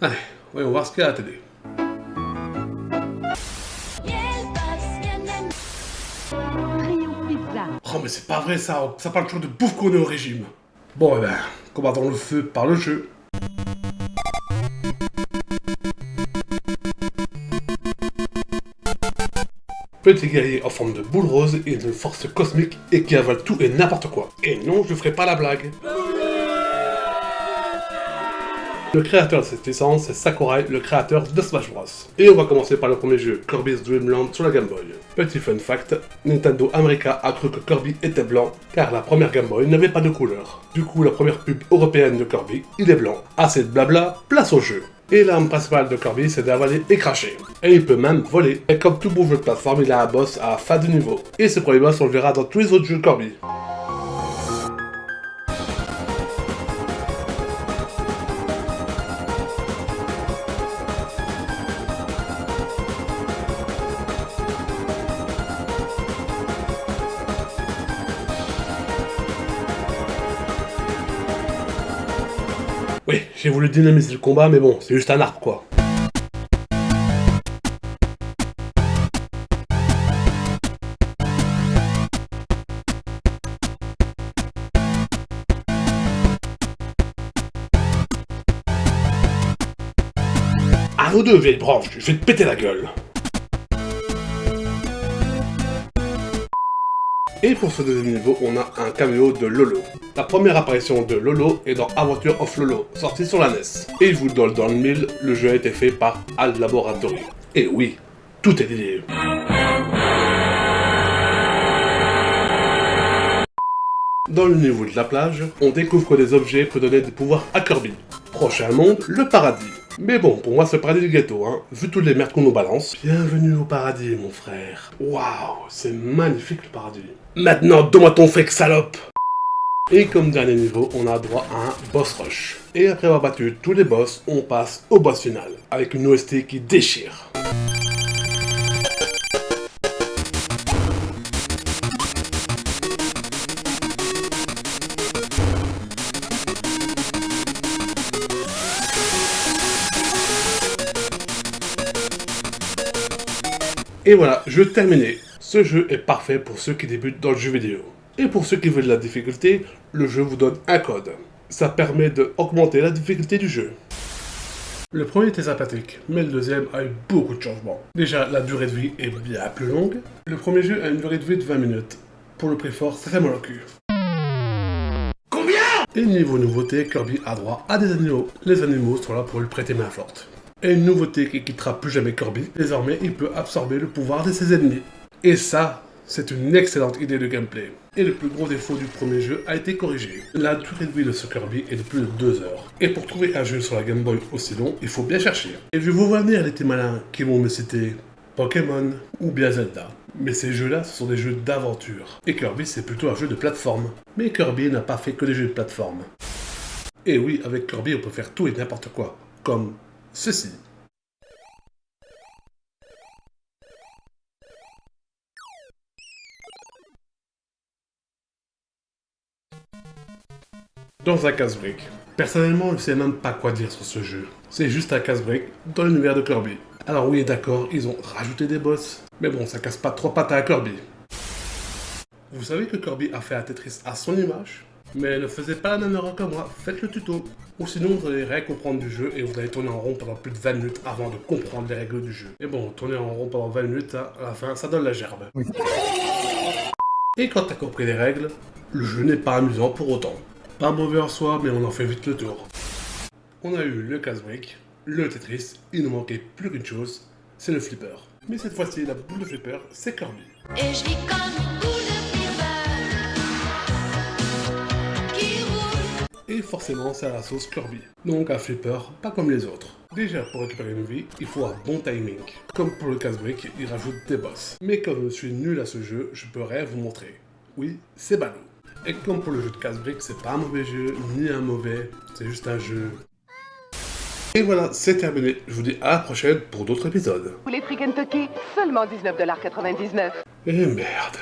Allez, voyons voir ce qu'il y a à la télé. Oh mais c'est pas vrai ça parle toujours de bouffe qu'on est au régime. Bon eh ben, combattons le feu par le jeu. Petit guerrier en forme de boule rose et de force cosmique et qui avale tout et n'importe quoi. Et non, je ferai pas la blague. Le créateur de cette licence, c'est Sakurai, le créateur de Smash Bros. Et on va commencer par le premier jeu, Kirby's Dream Land sur la Game Boy. Petit fun fact, Nintendo America a cru que Kirby était blanc, car la première Game Boy n'avait pas de couleur. Du coup, la première pub européenne de Kirby, il est blanc. Assez de blabla, place au jeu. Et l'arme principale de Kirby, c'est d'avaler et cracher. Et il peut même voler. Et comme tout bon jeu de plateforme, il a un boss à la fin du niveau. Et ce premier boss, on le verra dans tous les autres jeux Kirby. Oui, j'ai voulu dynamiser le combat, mais bon, c'est juste un arbre quoi. À nous deux, vieille branche, je vais te péter la gueule. Et pour ce deuxième niveau, on a un caméo de Lolo. La première apparition de Lolo est dans Adventure of Lolo, sorti sur la NES. Et je vous le donne dans le mille, le jeu a été fait par HAL Laboratory. Et oui, tout est lié. Dans le niveau de la plage, on découvre que des objets peuvent donner des pouvoirs à Kirby. Prochain monde, le paradis. Mais bon, pour moi c'est le paradis du gâteau, hein, vu toutes les merdes qu'on nous balance. Bienvenue au paradis, mon frère. Waouh, c'est magnifique le paradis. Maintenant, donne-moi ton fric, salope. Et comme dernier niveau, on a droit à un boss rush. Et après avoir battu tous les boss, on passe au boss final, avec une OST qui déchire. Et voilà, jeu terminé. Ce jeu est parfait pour ceux qui débutent dans le jeu vidéo. Et pour ceux qui veulent de la difficulté, le jeu vous donne un code. Ça permet d'augmenter la difficulté du jeu. Le premier était sympathique, mais le deuxième a eu beaucoup de changements. Déjà, la durée de vie est bien plus longue. Le premier jeu a une durée de vie de 20 minutes. Pour le prix fort, ça fait mal au cul. Combien? Et niveau nouveauté, Kirby a droit à des animaux. Les animaux sont là pour lui prêter main forte. Et une nouveauté qui quittera plus jamais Kirby, désormais il peut absorber le pouvoir de ses ennemis. Et ça, c'est une excellente idée de gameplay. Et le plus gros défaut du premier jeu a été corrigé. La durée de vie de ce Kirby est de plus de 2 heures. Et pour trouver un jeu sur la Game Boy aussi long, il faut bien chercher. Et je vous vois venir les petits malins qui vont me citer Pokémon ou bien Zelda. Mais ces jeux-là, ce sont des jeux d'aventure. Et Kirby, c'est plutôt un jeu de plateforme. Mais Kirby n'a pas fait que des jeux de plateforme. Et oui, avec Kirby, on peut faire tout et n'importe quoi. Comme ceci. Dans un casse-brique. Personnellement, je sais même pas quoi dire sur ce jeu. C'est juste un casse-brique dans l'univers de Kirby. Alors oui, d'accord, ils ont rajouté des boss, mais bon, ça casse pas trop pattes à Kirby. Vous savez que Kirby a fait un Tetris à son image? Mais ne faisait pas la même erreur que moi, faites le tuto. Ou sinon vous allez rien comprendre du jeu et vous allez tourner en rond pendant plus de 20 minutes avant de comprendre les règles du jeu. Et bon, tourner en rond pendant 20 minutes, à la fin, ça donne la gerbe. Oui. Et quand t'as compris les règles, le jeu n'est pas amusant pour autant. Pas mauvais en soi, mais on en fait vite le tour. On a eu le casse-brique, le Tetris, il nous manquait plus qu'une chose, c'est le flipper. Mais cette fois-ci, la boule de flipper, c'est Kirby. Et je vis comme une boule de flipper qui roule. Et forcément, c'est à la sauce Kirby. Donc un flipper, pas comme les autres. Déjà, pour récupérer une vie, il faut un bon timing. Comme pour le casse-brique, il rajoute des boss. Mais comme je suis nul à ce jeu, je peux rien vous montrer. Oui, c'est ballot. Et comme pour le jeu de casse-brique, c'est pas un mauvais jeu, ni un mauvais, c'est juste un jeu. Et voilà, c'est terminé. Je vous dis à la prochaine pour d'autres épisodes. Les prix Kentucky, seulement $19,99. Et merde.